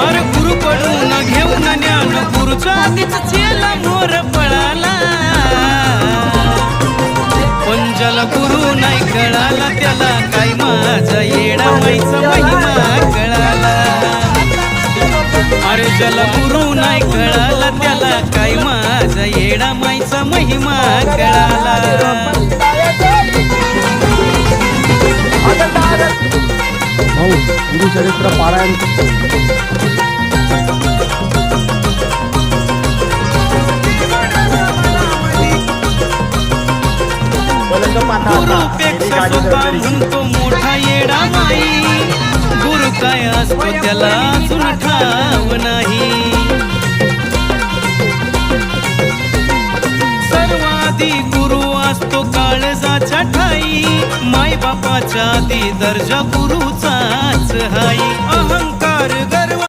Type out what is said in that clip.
अरे गुरुकडून घेऊन ज्ञान गुरुच्या आधीच चेला मोर पळाला. पण ज्याला गुरु नाही कळाला त्याला काय माझा येडा माईचा महिमा कळाला. अरे ज्याला गुरु नाही कळाला त्याला काय माझा येडा माईचा महिमा कळाला. भाऊ गुरुचरित्र पारायण गुरुपेक्षा सुद्धा म्हणतो मोठा येडा माई. गुरु काय असतो त्याला अजून ठाव नाही. सर्वाधी गुरु असतो काळजाच्या ठाई. माय बापाच्या आधी दर्जा गुरुचाच हाई. अहंकार गर्व